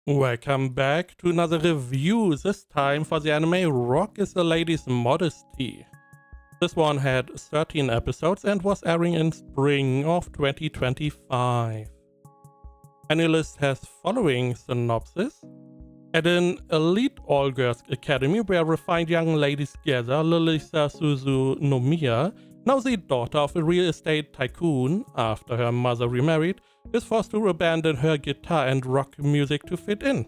Welcome back to another review, this time for the anime Rock is a Lady's Modesty. This one had 13 episodes and was airing in spring of 2025. Anilist has following synopsis. At an elite all-girls academy where refined young ladies gather, Lilisa Suzunomiya, now the daughter of a real estate tycoon after her mother remarried, is forced to abandon her guitar and rock music to fit in.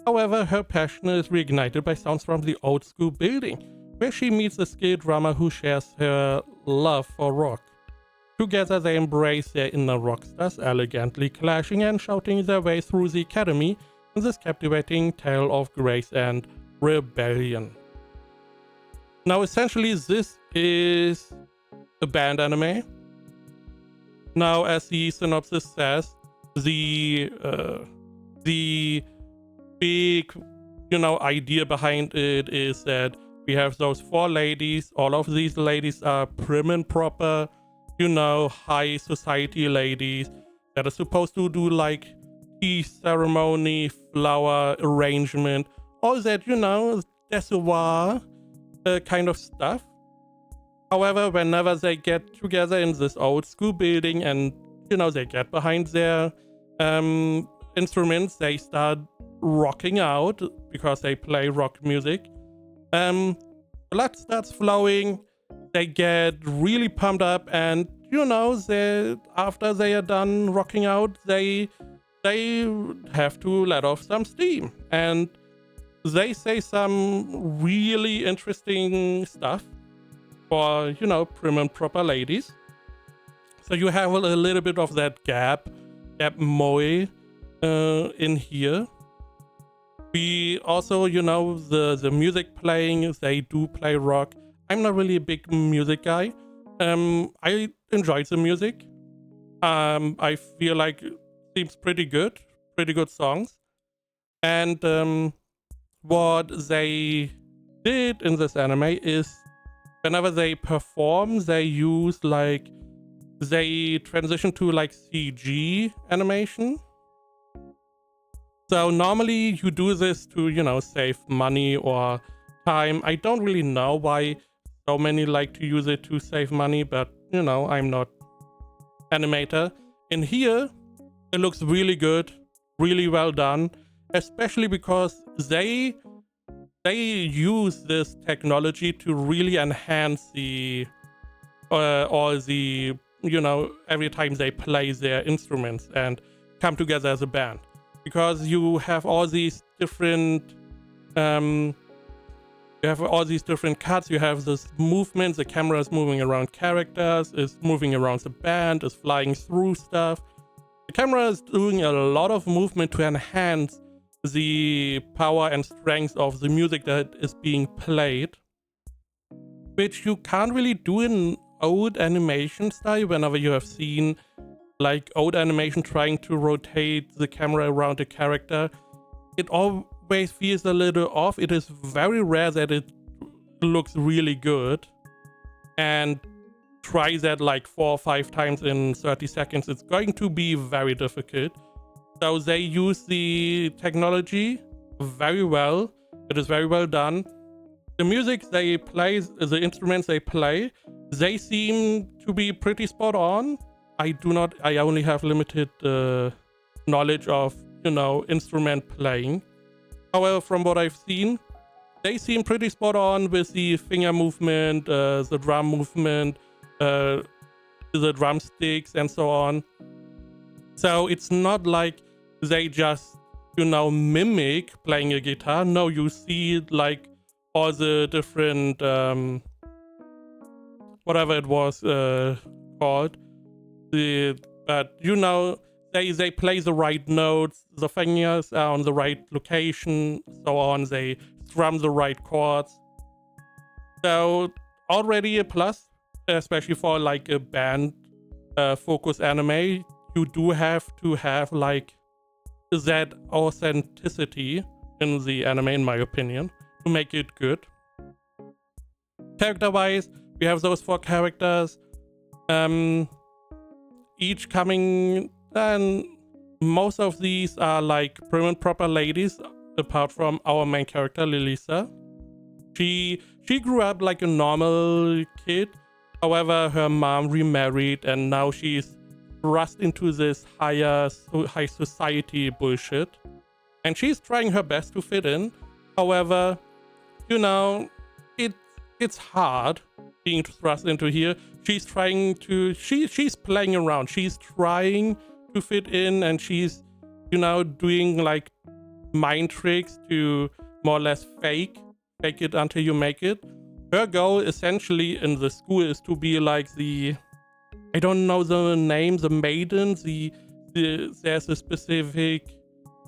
However, her passion is reignited by sounds from the old school building, where she meets a skilled drummer who shares her love for rock. Together they embrace their inner rock stars, elegantly clashing and shouting their way through the academy in this captivating tale of grace and rebellion. Now essentially this is a band anime. Now, as the synopsis says, the big, idea behind it is that we have those four ladies. All of these ladies are prim and proper, high society ladies that are supposed to do like tea ceremony, flower arrangement, all that, dessert kind of stuff. However, whenever they get together in this old school building and, they get behind their instruments, they start rocking out because they play rock music. Blood starts flowing, they get really pumped up, and, after they are done rocking out, they have to let off some steam. And they say some really interesting stuff for, prim and proper ladies. So you have a little bit of that gap moe in here. We also, the music playing, they do play rock. I'm not really a big music guy. I enjoyed the music. I feel like it seems pretty good songs. And what they did in this anime is whenever they perform, they transition to like CG animation. So normally you do this to, save money or time. I don't really know why so many like to use it to save money, but I'm not animator. In here, it looks really good, really well done, especially because they use this technology to really enhance the all the every time they play their instruments and come together as a band, because you have all these different cuts. You have this movement, the camera is moving around characters, is moving around the band, is flying through stuff. The camera is doing a lot of movement to enhance the power and strength of the music that is being played, which you can't really do in old animation style. Whenever you have seen like old animation trying to rotate the camera around a character, it always feels a little off. It is very rare that it looks really good, and try that like 4 or 5 times in 30 seconds. It's going to be very difficult. So they use the technology very well. It is very well done. The music they play, the instruments they play, they seem to be pretty spot on. I only have limited knowledge of, instrument playing. However, from what I've seen, they seem pretty spot on with the finger movement, the drum movement, the drumsticks and so on. So it's not like they just, mimic playing a guitar. No, you see like all the different, whatever it was called. But they play the right notes, the fingers are on the right location, so on. They strum the right chords. So already a plus, especially for like a band focus anime. You do have to have like that authenticity in the anime, in my opinion, to make it good. Character wise, we have those 4 characters, each coming and most of these are like prim and proper ladies, apart from our main character, Lilisa. She grew up like a normal kid. However, her mom remarried and now she's thrust into this high society bullshit. And she's trying her best to fit in. However, you know, it's hard being thrust into here. She's trying to she's playing around. She's trying to fit in, and she's, you know, doing like mind tricks to more or less fake it until you make it. Her goal essentially in the school is to be like the, I don't know the name, the maiden, there's a specific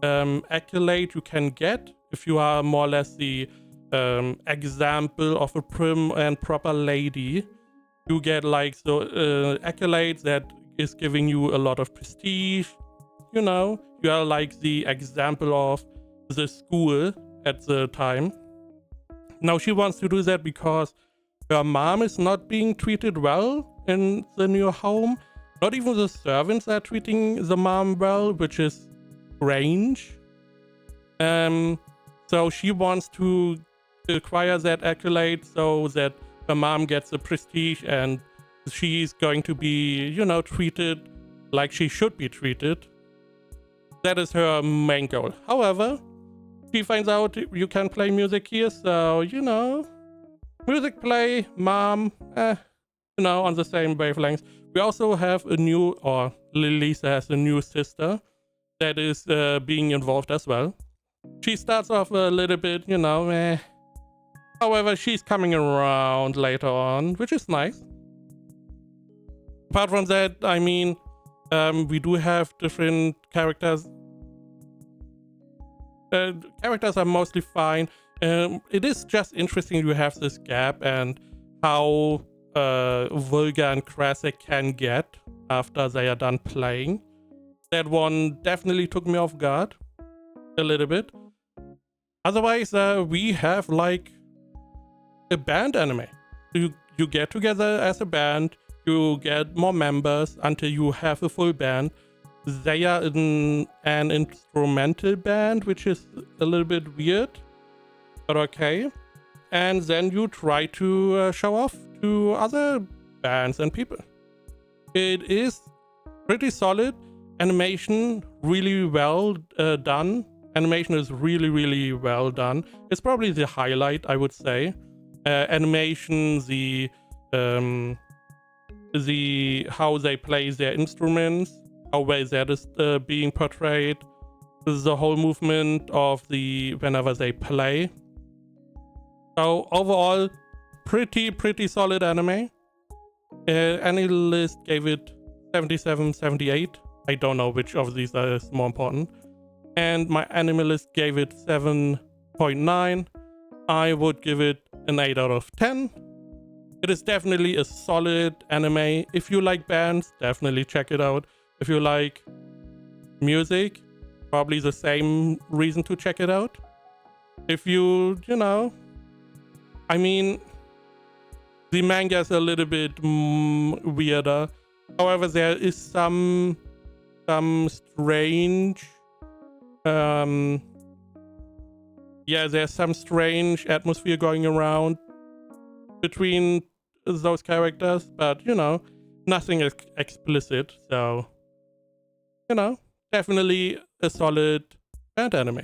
accolade you can get if you are more or less the example of a prim and proper lady. You get like the accolades that is giving you a lot of prestige. You know, you are like the example of the school at the time. Now she wants to do that because her mom is not being treated well in the new home. Not even the servants are treating the mom well, which is strange. So she wants to acquire that accolade so that her mom gets the prestige and she's going to be, you know, treated like she should be treated. That is her main goal. However, she finds out you can play music here, so, you know, music play, mom, you know, on the same wavelengths. We also have a new, or Lilisa has a new sister that is being involved as well. She starts off a little bit, you know, meh. However, she's coming around later on, which is nice. Apart from that, I mean, we do have different characters. Characters are mostly fine. It is just interesting to have this gap and how vulgar and crass it can get after they are done playing. That one definitely took me off guard a little bit. Otherwise, we have like a band anime. You get together as a band, you get more members until you have a full band. They are in an instrumental band, which is a little bit weird, but okay. And then you try to show off to other bands and people. It is pretty solid. Animation, really well done. Animation is really, really well done. It's probably the highlight, I would say. Animation, the how they play their instruments, how well that is being portrayed, the whole movement of the whenever they play. So overall, pretty solid anime. Analyst gave it 77, 78. I don't know which of these is more important. And my Animalist gave it 7.9. I would give it an 8 out of 10. It is definitely a solid anime. If you like bands, definitely check it out. If you like music, probably the same reason to check it out. If you know, I mean, the manga is a little bit weirder. However, there is some strange, there's some strange atmosphere going around between those characters, but you know, nothing is explicit, so you know, definitely a solid band anime.